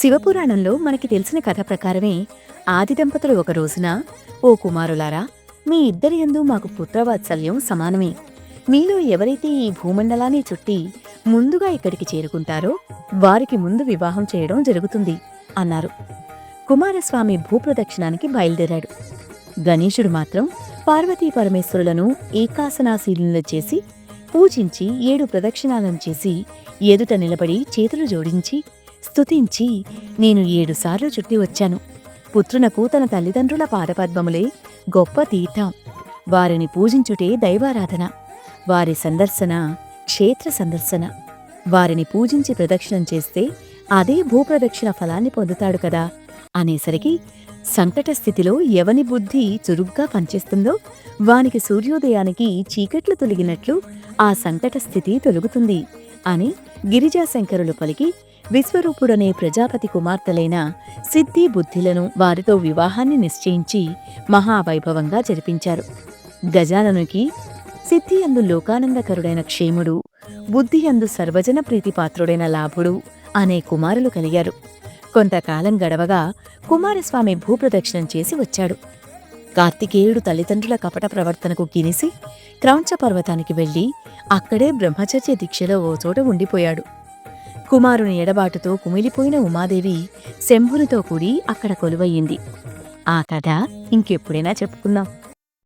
శివపురాణంలో మనకి తెలిసిన కథ ప్రకారమే ఆది దంపతులు ఒక రోజున, ఓ కుమారులారా, మీ ఇద్దరి యందు మాకు పుత్రవాత్సల్యం సమానమే. మీలో ఎవరైతే ఈ భూమండలాన్ని చుట్టి ముందుగా ఇక్కడికి చేరుకుంటారో వారికి ముందు వివాహం చేయడం జరుగుతుంది అన్నారు. కుమారస్వామి భూప్రదక్షిణానికి బయలుదేరాడు. గణేశుడు మాత్రం పార్వతీ పరమేశ్వరులను ఏకాసనాశీలులను చేసి పూజించి 7 ప్రదక్షిణాలను చేసి ఎదుట నిలబడి చేతులు జోడించి స్తుతించి, నేను 7 సార్లు చుట్టి వచ్చాను. పుత్రునకు తన తల్లిదండ్రుల పాదపద్మములే గొప్ప తీర్థం. వారిని పూజించుటే దైవారాధన. వారి సందర్శన క్షేత్ర సందర్శన. వారిని పూజించి ప్రదక్షిణం చేస్తే అదే భూప్రదక్షిణ ఫలాన్ని పొందుతాడు కదా అనేసరికి, సంకట స్థితిలో ఎవని బుద్ధి చురుగ్గా పనిచేస్తుందో వానికి సూర్యోదయానికి చీకట్లు తొలగినట్లు ఆ సంకట స్థితి తొలుగుతుంది అని గిరిజాశంకరులు పలికి, విశ్వరూపుడనే ప్రజాపతి కుమార్తెలైన సిద్ధి బుద్ధిలను వారితో వివాహాన్ని నిశ్చయించి మహావైభవంగా జరిపించారు. గజాననుకి సిద్ధియందు లోకానందకరుడైన క్షేముడు, బుద్ధియందు సర్వజన ప్రీతిపాత్రుడైన లాభుడు అనే కుమారులు కలిగారు. కొంతకాలం గడవగా కుమారస్వామి భూప్రదక్షిణం చేసి వచ్చాడు. కార్తికేయుడు తల్లిదండ్రుల కపట ప్రవర్తనకు గినిసి క్రౌంచ పర్వతానికి వెళ్లి అక్కడే బ్రహ్మచర్య దీక్షలో ఓ చోట ఉండిపోయాడు. కుమారుని ఎడబాటుతో కుమిలిపోయిన ఉమాదేవి శంభునితో కూడి అక్కడ కొలువయ్యింది. ఆ కథ ఇంకెప్పుడైనా చెప్పుకుందాం.